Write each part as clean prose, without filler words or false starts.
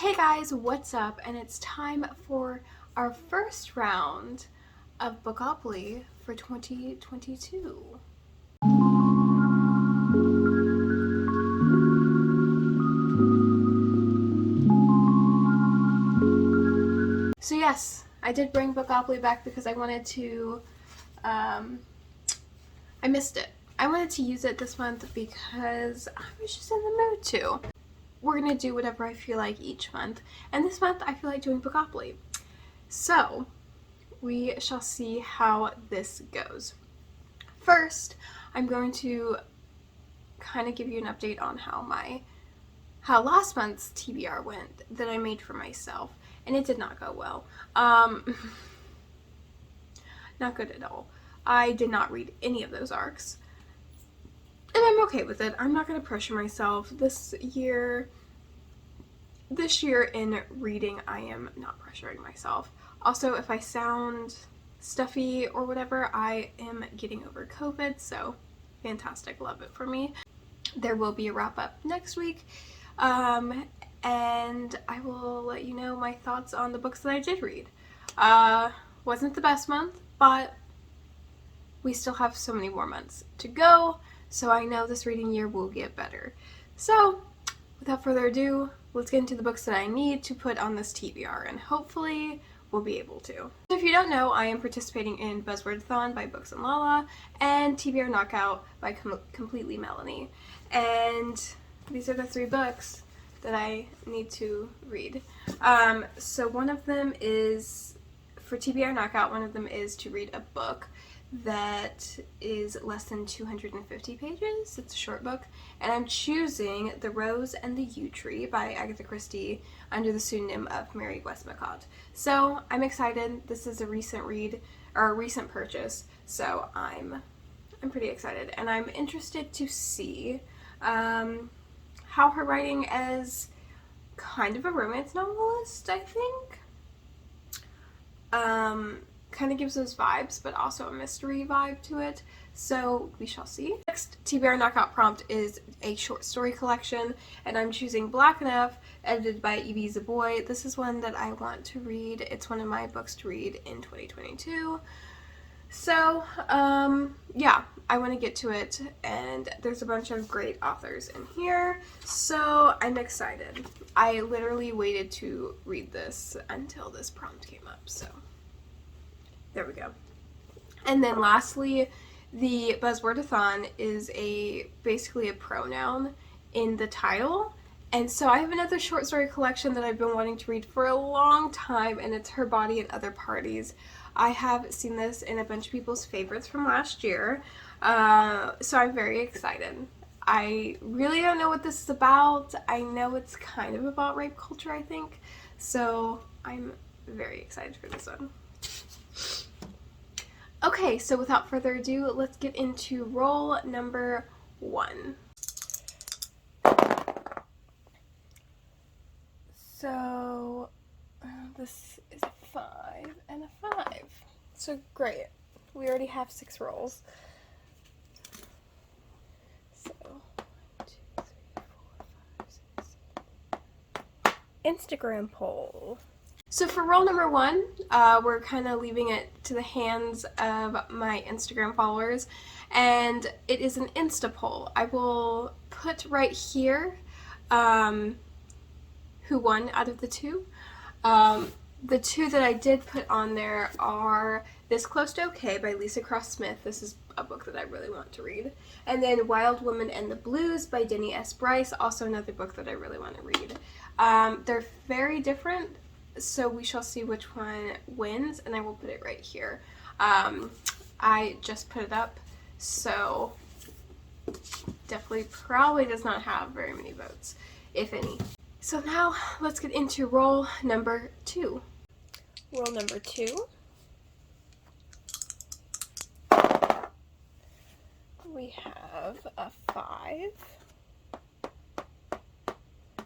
Hey guys, what's up? And it's time for our first round of Bookopoly for 2022. So yes, I did bring Bookopoly back because I wanted to, I missed it. I wanted to use it this month because I was just in the mood to. We're gonna do whatever I feel like each month, and this month I feel like doing Bookopoly. So, we shall see how this goes. First, I'm going to kind of give you an update on how last month's TBR went that I made for myself, and it did not go well. Not good at all. I did not read any of those arcs, and I'm okay with it. I'm not going to pressure myself this year. This year in reading, I am not pressuring myself. Also, if I sound stuffy or whatever, I am getting over COVID, so fantastic, love it for me. There will be a wrap up next week, and I will let you know my thoughts on the books that I did read. Wasn't the best month, but we still have so many more months to go, so I know this reading year will get better. So, without further ado, let's get into the books that I need to put on this TBR, and hopefully we'll be able to. So if you don't know, I am participating in Buzzwordathon by Books and Lala and TBR Knockout by Completely Melanie. And these are the three books that I need to read. So one of them is, for TBR Knockout, one of them is to read a book that is less than 250 pages. It's a short book, and I'm choosing The Rose and the Yew Tree by Agatha Christie under the pseudonym of Mary Westmacott. So I'm excited. This is a recent read, or a recent purchase, so I'm pretty excited, and I'm interested to see how her writing as kind of a romance novelist, I think, kind of gives those vibes, but also a mystery vibe to it, so we shall see. Next TBR Knockout prompt is a short story collection, and I'm choosing Black Enough, edited by E.B. Zaboy. This is one that I want to read. It's one of my books to read in 2022. So, yeah, I want to get to it, and there's a bunch of great authors in here, so I'm excited. I literally waited to read this until this prompt came up, so there we go. And then lastly, the Buzzwordathon is basically a pronoun in the title. And so I have another short story collection that I've been wanting to read for a long time, and it's Her Body and Other Parties. I have seen this in a bunch of people's favorites from last year, so I'm very excited. I really don't know what this is about. I know it's kind of about rape culture, I think, so I'm very excited for this one. Okay, so without further ado, let's get into roll number 1. So, this is a 5 and a 5. So great. We already have 6 rolls. So, 1, 2, 3, 4, 5, 6, 7. Instagram poll. So for roll number 1, we're kind of leaving it to the hands of my Instagram followers, and it is an Insta poll. I will put right here who won out of the 2. The 2 that I did put on there are This Close to Okay by Lisa Cross Smith. This is a book that I really want to read. And then Wild Woman and the Blues by Denny S. Bryce, also another book that I really want to read. They're very different, so we shall see which one wins, and I will put it right here. I just put it up, so definitely probably does not have very many votes, if any. So now let's get into roll number 2. Roll number 2. We have a 5.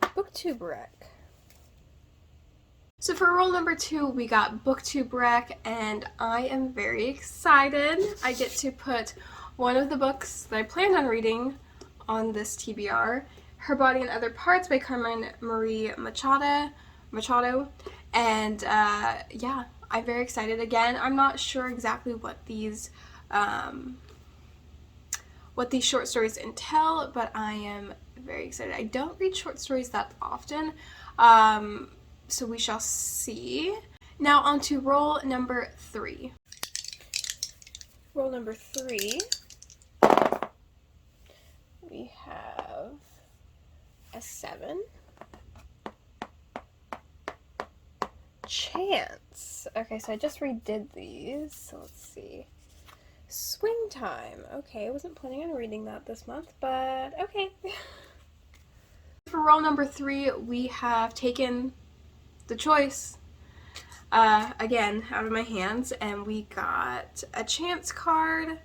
Bookopoly. So for roll number 2, we got Bookopoly, and I am very excited. I get to put one of the books that I planned on reading on this TBR, Her Body and Other Parts by Carmen Marie Machado. And yeah, I'm very excited. Again, I'm not sure exactly what these short stories entail, but I am very excited. I don't read short stories that often, so we shall see. Now on to roll number 3. Roll number 3, we have a 7. Chance. Okay, so I just redid these, so let's see. Swing Time. Okay, I wasn't planning on reading that this month, but okay. For roll number 3, we have taken the choice again out of my hands, and we got a chance card,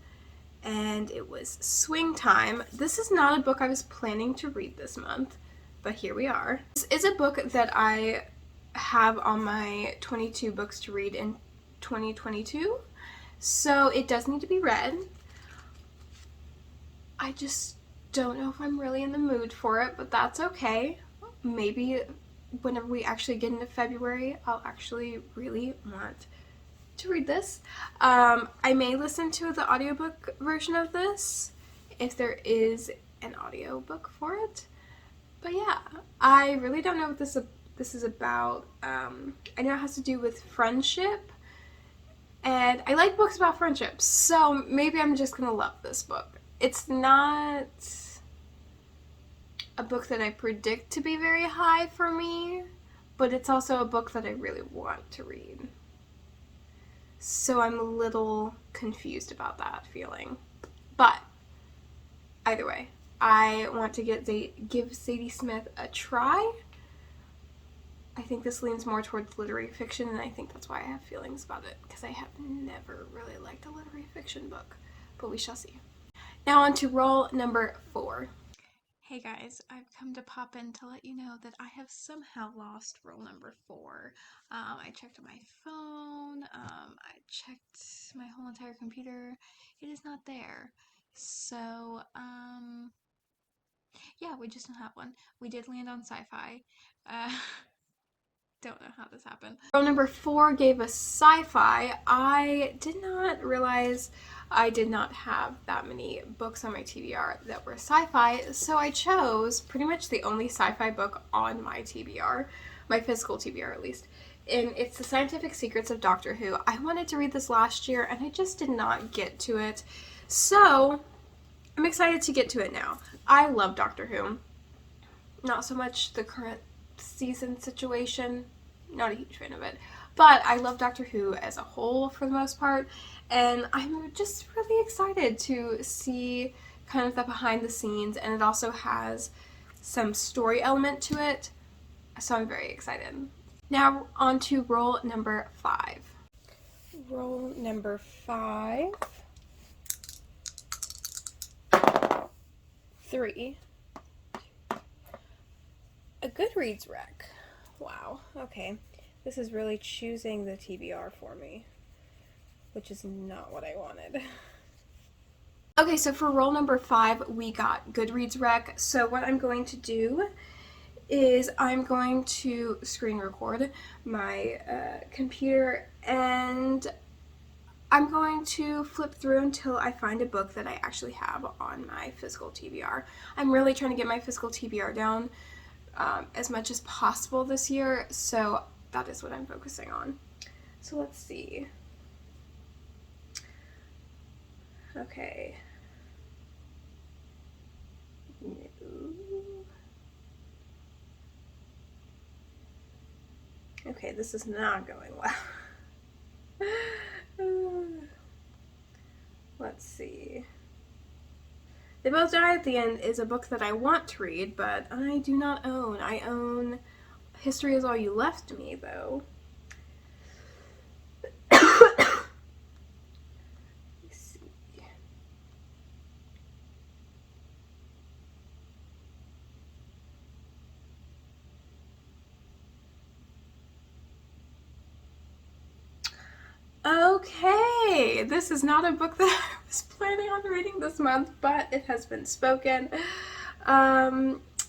and it was Swing Time. This is not a book I was planning to read this month, but here we are. This is a book that I have on my 22 books to read in 2022, so it does need to be read. I just don't know if I'm really in the mood for it, but that's okay. Maybe whenever we actually get into February, I'll actually really want to read this. I may listen to the audiobook version of this if there is an audiobook for it. But yeah, I really don't know what this is about. I know it has to do with friendship, and I like books about friendships, so maybe I'm just gonna love this book. It's not a book that I predict to be very high for me, but it's also a book that I really want to read. So I'm a little confused about that feeling. But either way, I want to give Zadie Smith a try. I think this leans more towards literary fiction, and I think that's why I have feelings about it, because I have never really liked a literary fiction book, but we shall see. Now on to roll number 4. Hey guys, I've come to pop in to let you know that I have somehow lost roll number 4. I checked on my phone, I checked my whole entire computer. It is not there. So, yeah, we just don't have one. We did land on sci-fi. Don't know how this happened. Row number 4 gave us sci-fi. I did not realize I did not have that many books on my TBR that were sci-fi, so I chose pretty much the only sci-fi book on my TBR, my physical TBR at least, and it's The Scientific Secrets of Doctor Who. I wanted to read this last year, and I just did not get to it, so I'm excited to get to it now. I love Doctor Who. Not so much the current season situation, not a huge fan of it, but I love Doctor Who as a whole for the most part, and I'm just really excited to see kind of the behind the scenes, and it also has some story element to it, so I'm very excited. Now on to roll number 5. Roll number 5. 3. A Goodreads rec. Wow, okay. This is really choosing the TBR for me, which is not what I wanted. Okay, so for roll number 5, we got Goodreads rec. So what I'm going to do is I'm going to screen record my computer, and I'm going to flip through until I find a book that I actually have on my physical TBR. I'm really trying to get my physical TBR down as much as possible this year, so that is what I'm focusing on. So let's see. Okay. Okay, this is not going well. Let's see. They Both Die at the End is a book that I want to read, but I do not own. I own History Is All You Left Me, though. Let's see. Okay, this is not a book that I was planning on reading this month, but it has been spoken.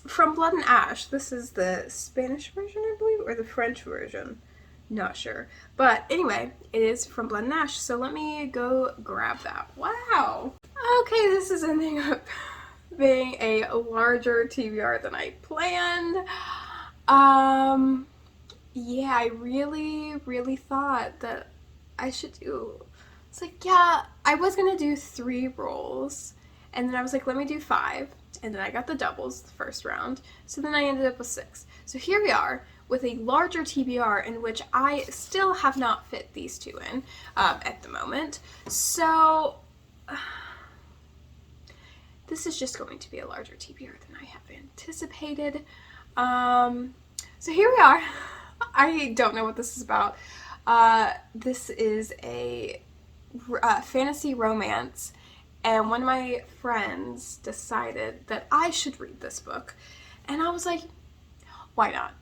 From Blood and Ash. This is the Spanish version, I believe, or the French version. Not sure. But anyway, it is From Blood and Ash, so let me go grab that. Wow! Okay, this is ending up being a larger TBR than I planned. Yeah, I really thought that I should do... It's like, yeah, I was gonna do 3 rolls, and then I was like, let me do 5, and then I got the doubles the first round, so then I ended up with 6. So here we are with a larger TBR in which I still have not fit these 2 in at the moment. So this is just going to be a larger TBR than I have anticipated. So here we are. I don't know what this is about. This is a fantasy romance, and one of my friends decided that I should read this book, and I was like, why not?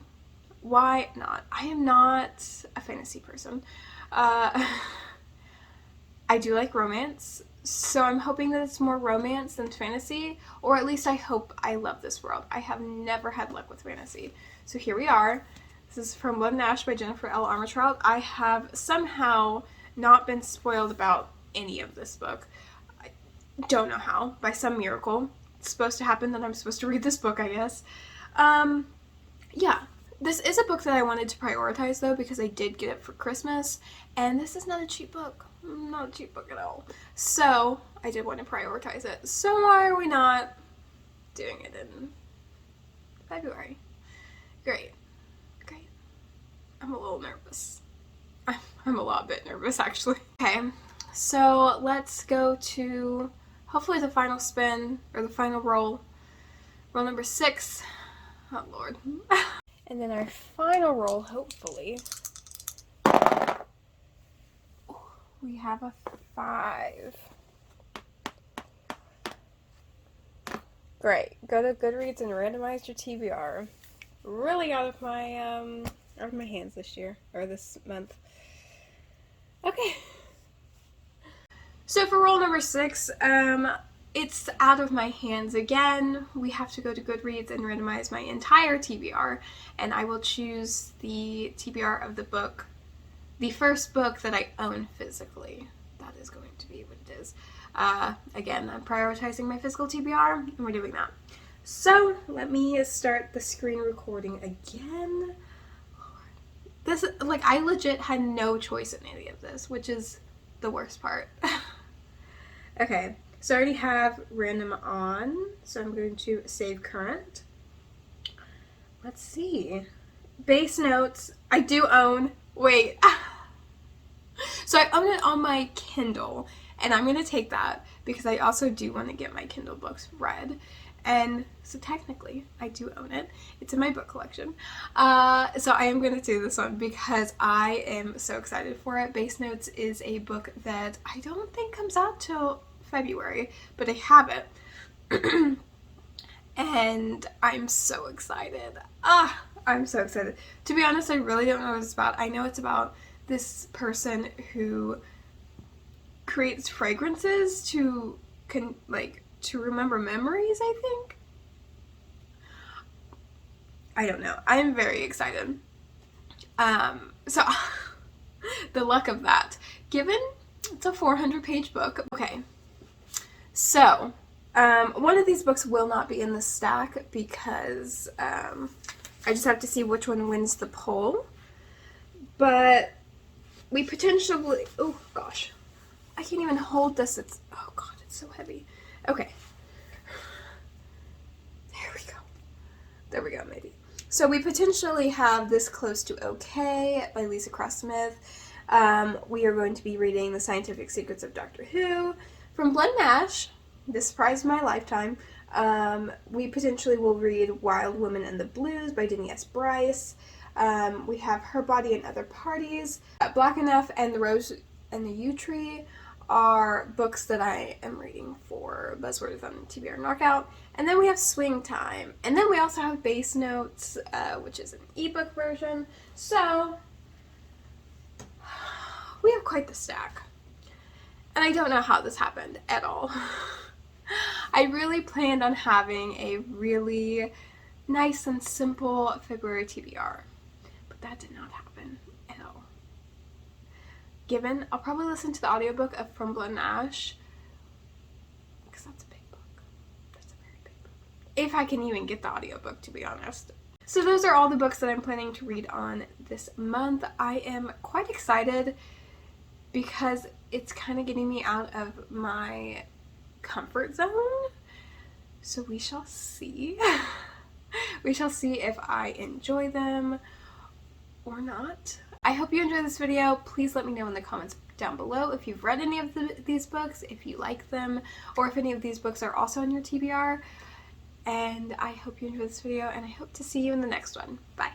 Why not? I am not a fantasy person. I do like romance, so I'm hoping that it's more romance than fantasy, or at least I hope I love this world. I have never had luck with fantasy. So here we are. This is From Blood and Ash by Jennifer L. Armentrout. I have somehow not been spoiled about any of this book. I don't know how. By some miracle. It's supposed to happen that I'm supposed to read this book, I guess. Yeah. This is a book that I wanted to prioritize, though, because I did get it for Christmas, and this is not a cheap book. Not a cheap book at all. So, I did want to prioritize it. So why are we not doing it in February? Great. Great. I'm a little nervous. I'm a lot bit nervous, actually. Okay, so let's go to, hopefully, the final spin, or the final roll. Roll number 6. Oh, Lord. And then our final roll, hopefully, we have a 5. Great. Go to Goodreads and randomize your TBR. Really out of my hands this year, or this month. Okay. So for roll number 6, it's out of my hands again. We have to go to Goodreads and randomize my entire TBR, and I will choose the TBR of the book, the first book that I own physically. That is going to be what it is. Again, I'm prioritizing my physical TBR, and we're doing that. So let me start the screen recording again. This, like, I legit had no choice in any of this, which is the worst part. Okay. So I already have random on, so I'm going to save current. Let's see. Base notes, I do own, wait. So I own it on my Kindle, and I'm going to take that because I also do want to get my Kindle books read. And so technically, I do own it. It's in my book collection. So I am going to do this one because I am so excited for it. Base Notes is a book that I don't think comes out till February, but I have it. And I'm so excited. I'm so excited. To be honest, I really don't know what it's about. I know it's about this person who creates fragrances to remember memories, I think. I don't know. I'm very excited. So the luck of that. Given it's a 400-page book. Okay. So, one of these books will not be in the stack because I just have to see which one wins the poll. But we potentially... Oh, gosh. I can't even hold this. Oh, God, it's so heavy. Okay. There we go, maybe. So we potentially have This Close to Okay by Lisa Cross-Smith. We are going to be reading The Scientific Secrets of Doctor Who. From Blood and Ash, this surprised my lifetime. We potentially will read Wild Woman and the Blues by Denny S. Bryce. We have Her Body and Other Parties. Black Enough and The Rose and the Yew Tree are books that I am reading for Buzzwords on TBR Knockout. And then we have Swing Time. And then we also have Base Notes, which is an ebook version. So, we have quite the stack. And I don't know how this happened at all. I really planned on having a really nice and simple February TBR. But that did not happen at all. Given, I'll probably listen to the audiobook of From Blood and Ash, because that's a big book. That's a very big book. If I can even get the audiobook, to be honest. So those are all the books that I'm planning to read on this month. I am quite excited because it's kind of getting me out of my comfort zone. So we shall see. We shall see if I enjoy them or not. I hope you enjoyed this video. Please let me know in the comments down below if you've read any of these books, if you like them, or if any of these books are also on your TBR. And I hope you enjoyed this video, and I hope to see you in the next one. Bye.